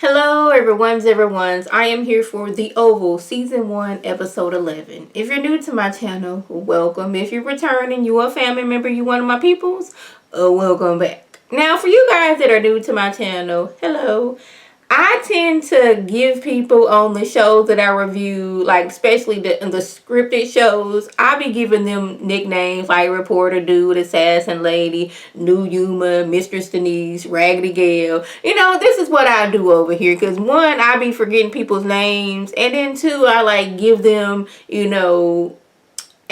Hello, everyone's. I am here for The Oval, Season 1, Episode 11. If you're new to my channel, welcome. If you're returning, you a family member, you one of my peoples, welcome back. Now, for you guys that are new to my channel, hello. I tend to give people on the shows that I review, like especially the scripted shows, I be giving them nicknames like Reporter Dude, Assassin Lady, New Yuma, Mistress Denise, Raggedy Gale. This is what I do over here. Because one, I be forgetting people's names. And then two, I like give them,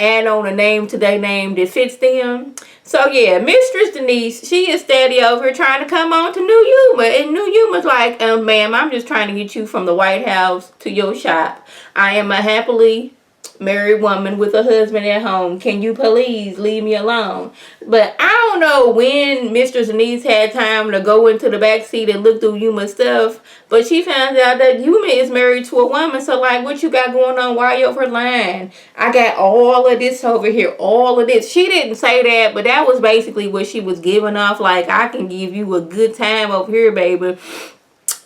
add on a name to their name that fits them. So yeah, Mistress Denise, she is steady over here trying to come on to New Yuma. And New Yuma's like, ma'am, I'm just trying to get you from the White House to your shop. I am a happily married woman with a husband at home. Can you please leave me alone? But I don't know when Mistress Denise had time to go into the back seat and look through Yuma's stuff. But she found out that Yuma is married to a woman. So like, what you got going on? Why you over lying? I got all of this over here. All of this. She didn't say that, but that was basically what she was giving off. Like, I can give you a good time over here, baby.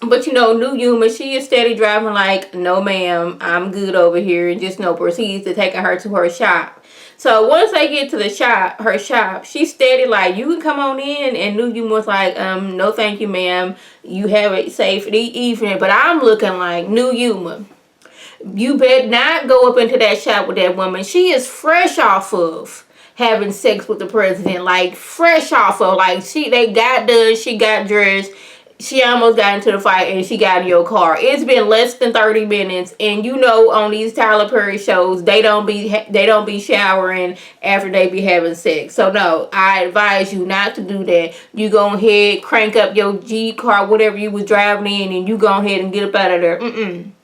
But New Yuma, she is steady driving like, no ma'am, I'm good over here. And just proceeds to taking her to her shop. So once they get to the shop, her shop, she's steady like, you can come on in. And New Yuma was like, no thank you ma'am. You have a safe evening. But I'm looking like, New Yuma, you better not go up into that shop with that woman. She is fresh off of having sex with the president. Like, fresh off of, like, they got done, she got dressed. She almost got into the fight and she got in your car. It's been less than 30 minutes, and on these Tyler Perry shows, they don't be showering after they be having sex. So no, I advise you not to do that. You go ahead, crank up your G car, whatever you was driving in, and you go ahead and get up out of there. And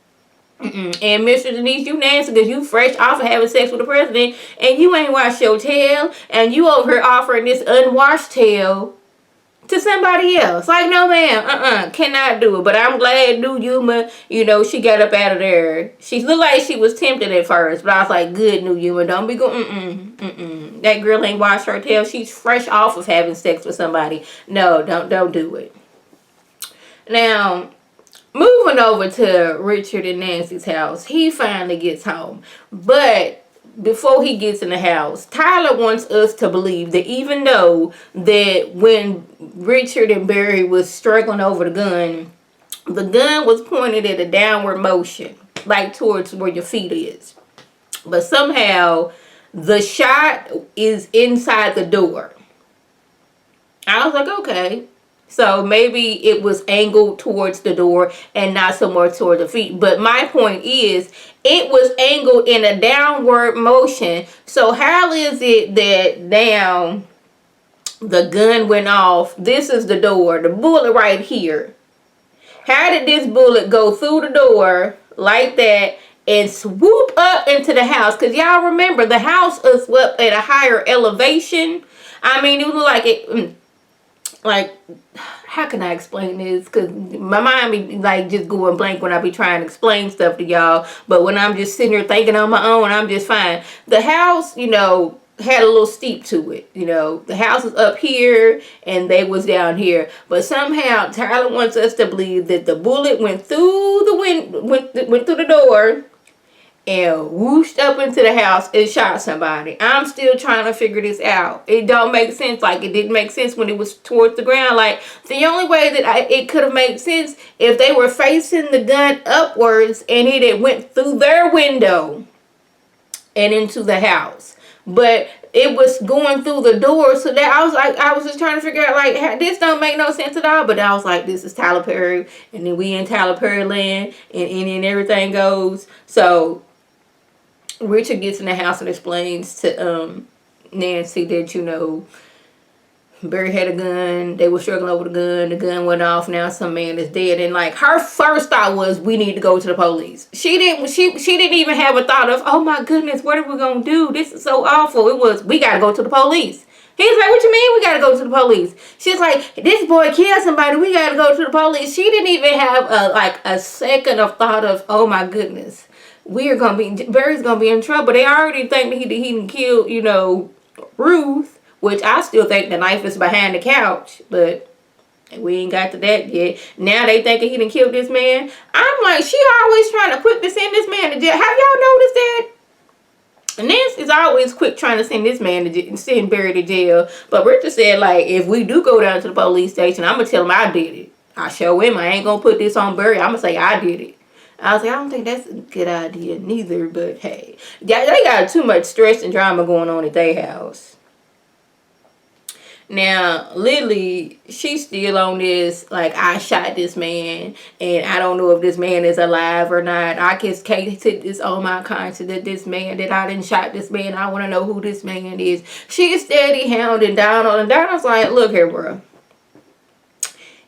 Mr. Denise, you nasty because you fresh off of having sex with the president and you ain't washed your tail, and you over here offering this unwashed tail to somebody else. Like, no ma'am, cannot do it. But I'm glad New Yuma, she got up out of there. She looked like she was tempted at first, but I was like, good, New Yuma, don't be going, that girl ain't washed her tail. She's fresh off of having sex with somebody. No, don't do it. Now, moving over to Richard and Nancy's house, he finally gets home. But before he gets in the house, Tyler wants us to believe that even though that when Richard and Barry was struggling over the gun was pointed at a downward motion, like towards where your feet is. But somehow the shot is inside the door. I was like, okay. So maybe it was angled towards the door and not so much toward the feet. But my point is, it was angled in a downward motion. So how is it that now the gun went off? This is the door, the bullet right here. How did this bullet go through the door like that and swoop up into the house? Because y'all remember, the house is up at a higher elevation. I mean, it looked like it... Like, how can I explain this? Because my mind be like just going blank when I be trying to explain stuff to y'all. But when I'm just sitting here thinking on my own, I'm just fine. The house, had a little steep to it. The house was up here and they was down here. But somehow Tyler wants us to believe that the bullet went through the went through the door and whooshed up into the house and shot somebody. I'm still trying to figure this out. It don't make sense. Like, it didn't make sense when it was towards the ground. Like, the only way that it could have made sense if they were facing the gun upwards and it went through their window and into the house. But it was going through the door, so that I was just trying to figure out, like, this don't make no sense at all. But I was like, this is Tyler Perry, and then we in Tyler Perry land, and everything goes. So Richard gets in the house and explains to Nancy that, Barry had a gun. They were struggling over the gun. The gun went off. Now some man is dead. And like, her first thought was, we need to go to the police. She didn't even have a thought of, oh my goodness, what are we gonna do? This is so awful. It was, we gotta go to the police. He's like, what you mean we gotta go to the police? She's like, this boy killed somebody. We gotta go to the police. She didn't even have a second of thought of, oh my goodness, Barry's gonna be in trouble. They already think that he didn't kill, Ruth, which I still think the knife is behind the couch, but And we ain't got to that yet. Now they thinking he done killed this man. I'm like, she always trying to put send this man to jail. Have y'all noticed that? Nance is always quick trying to send this man to send Barry to jail. But Richard said, like, if we do go down to the police station, I'm going to tell him I did it. I show him. I ain't going to put this on Barry. I'm going to say I did it. I was like, I don't think that's a good idea neither. But, hey. Yeah, they got too much stress and drama going on at their house. Now, Lily, she's still on this, like, I shot this man, and I don't know if this man is alive or not. I just can't take this on my conscience that this man, that I didn't shot this man. I want to know who this man is. She's steady hounding Donald, and Donald's like, look here, bro.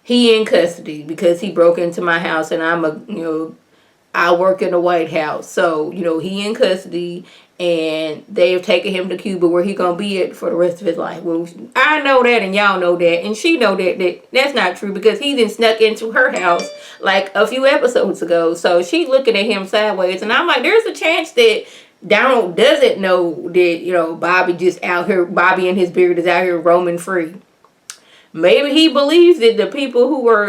He in custody because he broke into my house, and I work in the White House. So, he in custody, and they've taken him to Cuba where he gonna be at for the rest of his life. Well, I know that, and y'all know that, and she know that's not true because he then snuck into her house like a few episodes ago. So she's looking at him sideways, and I'm like, there's a chance that Donald doesn't know that, Bobby just out here, Bobby and his beard is out here roaming free. Maybe he believes that the people who are,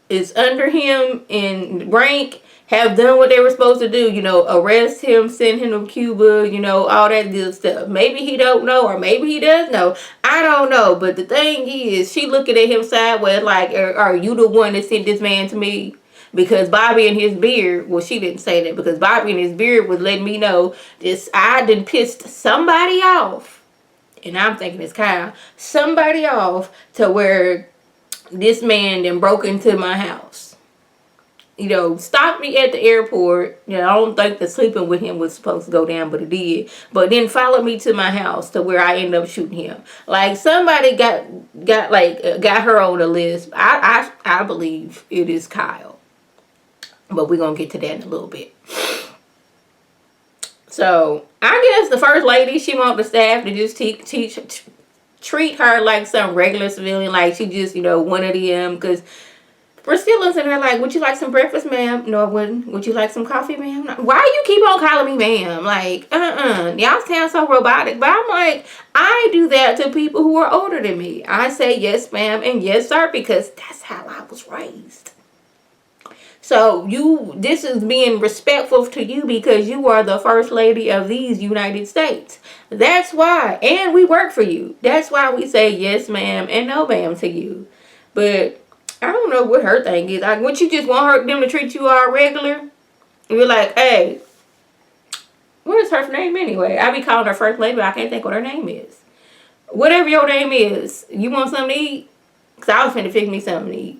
is under him in rank have done what they were supposed to do, arrest him, send him to Cuba, all that good stuff. Maybe he don't know, or maybe he does know. I don't know. But the thing is, she looking at him sideways like, are you the one that sent this man to me? Because Bobby and his beard, well, she didn't say that, because Bobby and his beard was letting me know this, I done pissed somebody off. And I'm thinking it's Kyle. Somebody off to where this man then broke into my house. Stopped me at the airport. I don't think the sleeping with him was supposed to go down, but it did. But then followed me to my house to where I ended up shooting him. Like, somebody got her on the list. I believe it is Kyle. But we're going to get to that in a little bit. So, I guess the first lady, she want the staff to just treat her like some regular civilian, like she just, one of them, because Priscilla's in there like, would you like some breakfast, ma'am? No, I wouldn't. Would you like some coffee, ma'am? Why you keep on calling me ma'am? Like, y'all sound so robotic. But I'm like, I do that to people who are older than me. I say yes, ma'am, and yes, sir, because that's how I was raised. So this is being respectful to you because you are the first lady of these United States. That's why. And we work for you. That's why we say yes, ma'am, and no, ma'am to you. But I don't know what her thing is. Like, would you just want them to treat you all regular? And you're like, hey, what is her name anyway? I be calling her first lady, but I can't think what her name is. Whatever your name is, you want something to eat? Because I was finna fix me something to eat.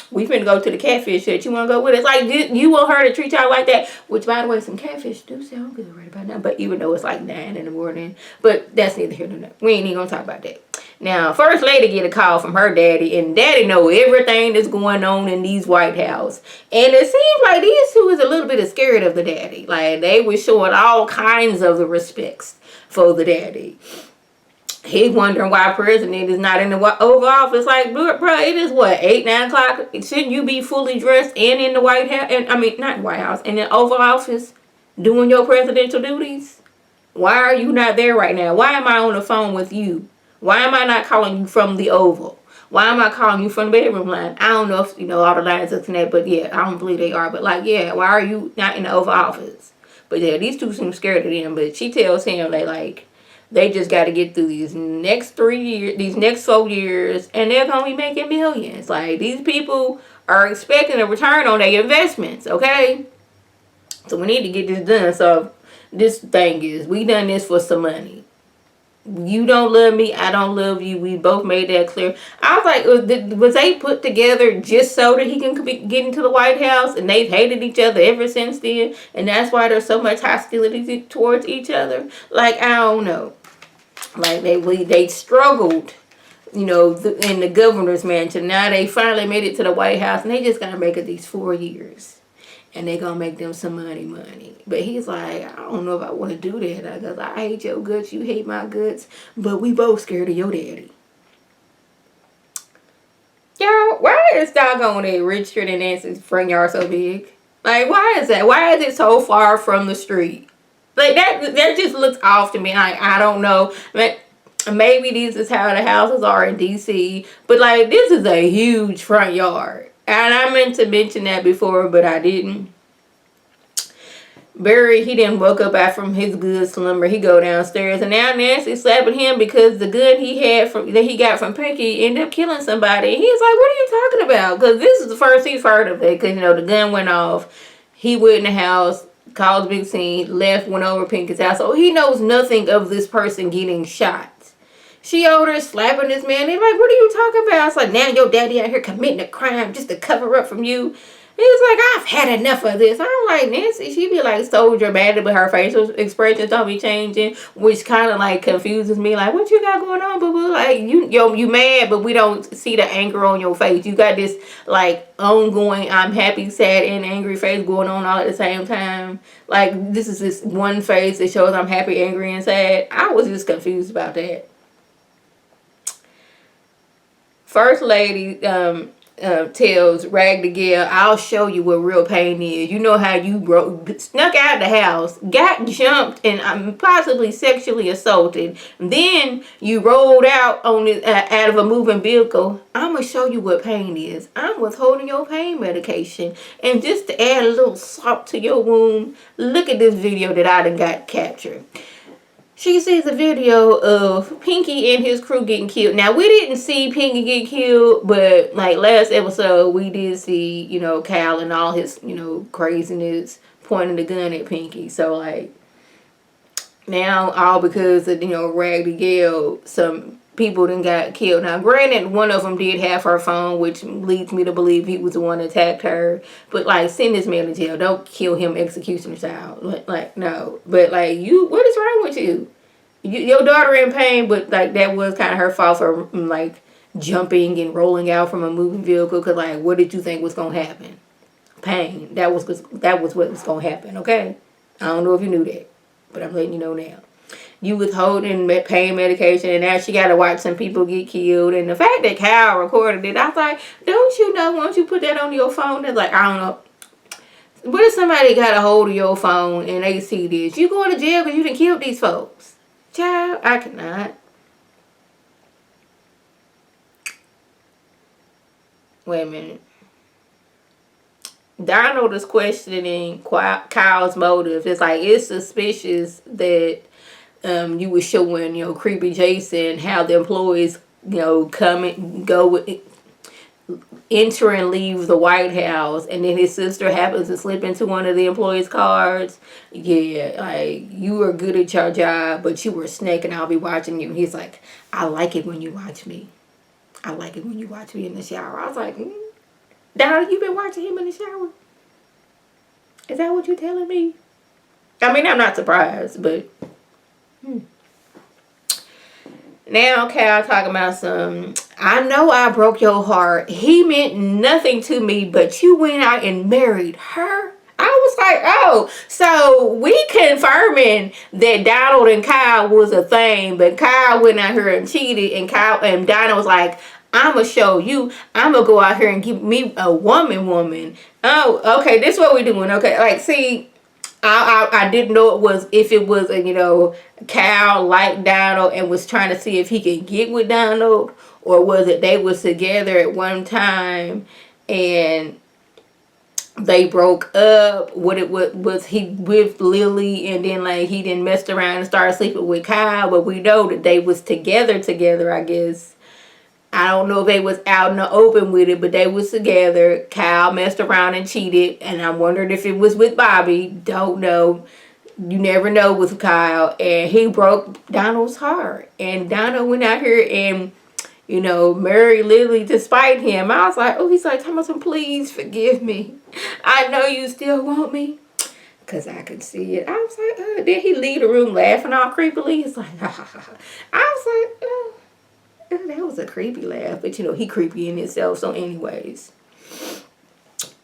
We finna go to the catfish shit. You want to go with us? Like, you want her to treat y'all like that? Which, by the way, some catfish do sound good right about now. But even though it's like 9 in the morning. But that's neither here nor there. We ain't even going to talk about that. Now, First Lady get a call from her daddy. And daddy know everything that's going on in these White House. And it seems like these two is a little bit scared of the daddy. Like, they was showing all kinds of the respects for the daddy. He wondering why president is not in the Oval Office. Like, bro, it is what, 8, 9 o'clock? Shouldn't you be fully dressed and in the White House? And I mean, not White House, in the Oval Office doing your presidential duties? Why are you not there right now? Why am I on the phone with you? Why am I not calling you from the Oval? Why am I calling you from the bedroom line? I don't know if, all the lines are connected, but yeah, I don't believe they are. But like, yeah, why are you not in the Oval Office? But yeah, these two seem scared of them. But she tells him they just got to get through these next 3 years, these next 4 years, and they're going to be making millions. Like, these people are expecting a return on their investments, okay? So we need to get this done. So this thing is, we done this for some money. You don't love me, I don't love you. We both made that clear. I was like, was they put together just so that he can get into the White House? And they've hated each other ever since then. And that's why there's so much hostility towards each other. Like, I don't know. Like, they struggled, in the governor's mansion. Now they finally made it to the White House, and they just got to make it these 4 years. And they going to make them some money. But he's like, I don't know if I want to do that. Because I hate your guts, you hate my guts. But we both scared of your daddy. Y'all, why is doggone it Richard and Nancy's front yard so big? Like, why is that? Why is it so far from the street? Like, that just looks off to me. I don't know. Like, maybe this is how the houses are in DC, but like this is a huge front yard. And I meant to mention that before, but I didn't. Barry, he didn't woke up after from his good slumber. He go downstairs, and now Nancy slapping him because the gun he had from that he got from Pinky ended up killing somebody. And he's like, "What are you talking about?" Because this is the first he's heard of it. Because the gun went off. He went in the house, caused a big scene, left, went over Pinky's house. So he knows nothing of this person getting shot. She over there slapping this man. He's like, "What are you talking about?" It's like, now your daddy out here committing a crime just to cover up from you. He's like, "I've had enough of this." I'm like, Nancy, she be like so dramatic, but her facial expressions don't be changing, which kind of like confuses me. Like, what you got going on, boo boo? Like, you mad, but we don't see the anger on your face. You got this like ongoing, I'm happy, sad, and angry face going on all at the same time. Like, this is this one face that shows I'm happy, angry, and sad. I was just confused about that. First lady tells Rag the Gal, "I'll show you what real pain is. You know how you snuck out the house, got jumped, and possibly sexually assaulted. Then you rolled out on it out of a moving vehicle. I'm gonna show you what pain is. I'm withholding your pain medication, and just to add a little salt to your wound, look at this video that I done got captured." She sees a video of Pinky and his crew getting killed. Now, we didn't see Pinky get killed, but like last episode, we did see, Cal and all his, craziness pointing the gun at Pinky. So, like, now all because of, Raggedy Gal, some people then got killed. Now, granted, one of them did have her phone, which leads me to believe he was the one that attacked her. But, like, send this man to jail. Don't kill him executioner style. Like, no. But, like, what is wrong with you? Your daughter in pain, but, like, that was kind of her fault for, like, jumping and rolling out from a moving vehicle. Because, like, what did you think was going to happen? Pain. That was what was going to happen, okay? I don't know if you knew that. But I'm letting you know now. You withholding pain medication, and now she got to watch some people get killed. And the fact that Kyle recorded it, I was like, don't you know once you put that on your phone, it's like, I don't know. What if somebody got a hold of your phone and they see this? You going to jail because you done killed these folks. Child, I cannot. Wait a minute. Donald is questioning Kyle's motive. It's like, it's suspicious that you were showing, creepy Jason how the employees, come and go, enter and leave the White House, and then his sister happens to slip into one of the employees' cars. Yeah, like, you are good at your job, but you were a snake and I'll be watching you. And he's like, I like it when you watch me. I like it when you watch me in the shower. I was like, Donald, you been watching him in the shower? Is that what you're telling me? I mean, I'm not surprised, but now Cal talking about I know I broke your heart. He meant nothing to me, but you went out and married her. I was like, oh, so we confirming that Donald and Kyle was a thing, but Kyle went out here and cheated, and Donald was like, I'm going to show you. I'm going to go out here and give me a woman. Oh, okay, this is what we're doing. Okay, like, see, I didn't know if it was Cal liked Donald and was trying to see if he could get with Donald, or was it they was together at one time and they broke up. Was he with Lily, and then like he didn't mess around and started sleeping with Kyle, but we know that they was together, I guess. I don't know if they was out in the open with it, but they was together. Kyle messed around and cheated, and I'm wondering if it was with Bobby. Don't know. You never know with Kyle. And he broke Donald's heart. And Donald went out here and, married Lily to spite him. I was like, oh, he's like, Thomas, please forgive me. I know you still want me. Because I can see it. I was like, then he leave the room laughing all creepily. He's like, ha ha ha. I was like, oh. That was a creepy laugh, but he creepy in himself. So anyways,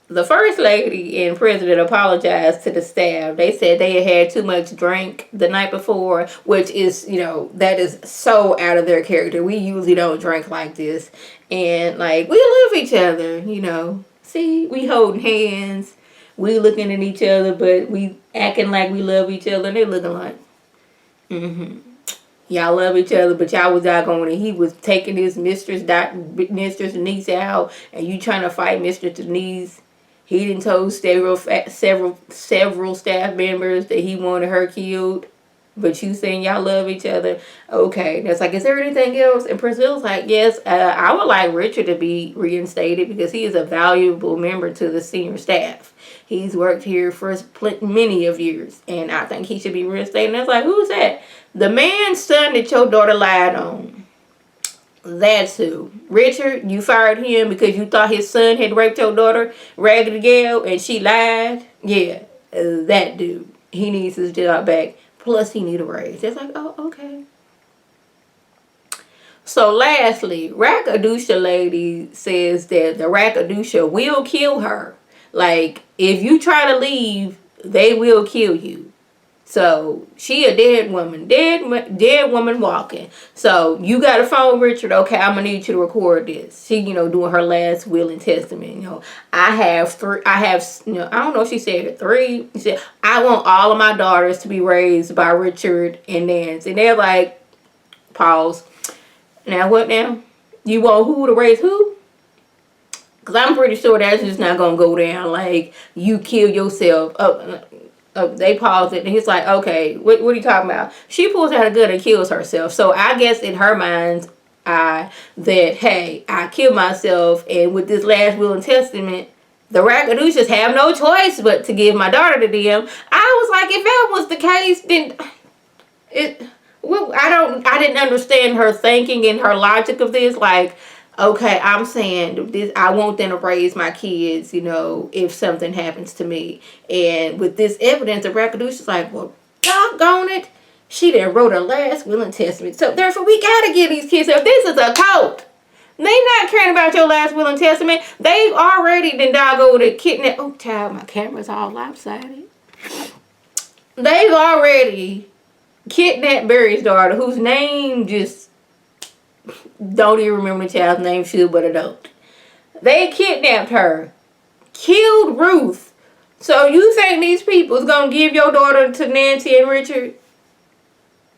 the first lady and president apologized to the staff. They said they had too much drink the night before, which is, that is so out of their character. We usually don't drink like this. And like, we love each other, See, we holding hands. We looking at each other, but we acting like we love each other, and they looking like, Y'all love each other, but y'all was out going and he was taking his mistress Denise out, and you trying to fight Mistress Denise. He done told several staff members that he wanted her killed, but you saying y'all love each other. Okay, that's like, is there anything else? And Priscilla's like, yes, I would like Richard to be reinstated because he is a valuable member to the senior staff. He's worked here for many of years, and I think he should be reinstated. And I was like, who's that? The man's son that your daughter lied on. That's who. Richard, you fired him because you thought his son had raped your daughter, Raggedy Gal, and she lied? Yeah, that dude. He needs his job back. Plus, he need a raise. It's like, oh, okay. So, lastly, Rackadusha lady says that the Rackadusha will kill her. Like, if you try to leave, they will kill you. So, she a dead woman. Dead woman walking. So, you got to phone Richard. Okay, I'm going to need you to record this. She, doing her last will and testament. I have, I don't know if she said 3. She said, I want all of my daughters to be raised by Richard and Nancy. And they're like, pause. Now, what now? You want who to raise who? Because I'm pretty sure that's just not going to go down. Like, you kill yourself. They paused it, and he's like, okay, what are you talking about? She pulls out a gun and kills herself. So I guess in her mind's eye that, hey, I killed myself, and with this last will and testament, the Rackadooshes have no choice but to give my daughter to them. I was like, if that was the case, then I didn't understand her thinking and her logic of this. Like, okay, I'm saying this, I want them to raise my kids, if something happens to me. And with this evidence, the Rackadoosh like, well, doggone it. She done wrote her last will and testament. So therefore, we gotta give these kids up. This is a cult. They not caring about your last will and testament. They've already done doggo to kidnap. Oh, child, my camera's all lopsided. They've already kidnapped Barry's daughter, whose name just don't even remember the child's name, should, but I don't. They kidnapped her, killed Ruth. So you think these people is going to give your daughter to Nancy and Richard?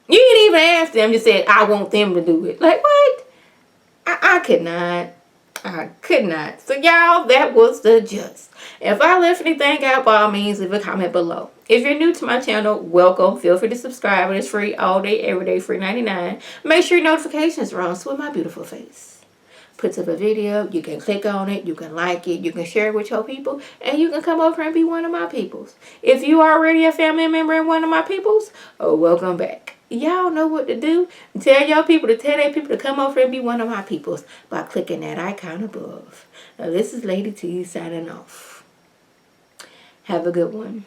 You didn't even ask them. You said, I want them to do it. Like, what? I could not. I could not. So, y'all, that was the gist. If I left anything out, by all means, leave a comment below. If you're new to my channel, welcome. Feel free to subscribe. It's free all day, every day, free 99. Make sure your notifications are on so with my beautiful face. Puts up a video. You can click on it. You can like it. You can share it with your people. And you can come over and be one of my peoples. If you are already a family member and one of my peoples, oh, welcome back. Y'all know what to do. Tell your people to tell their people to come over and be one of my peoples by clicking that icon above. Now, this is Lady T signing off. Have a good one.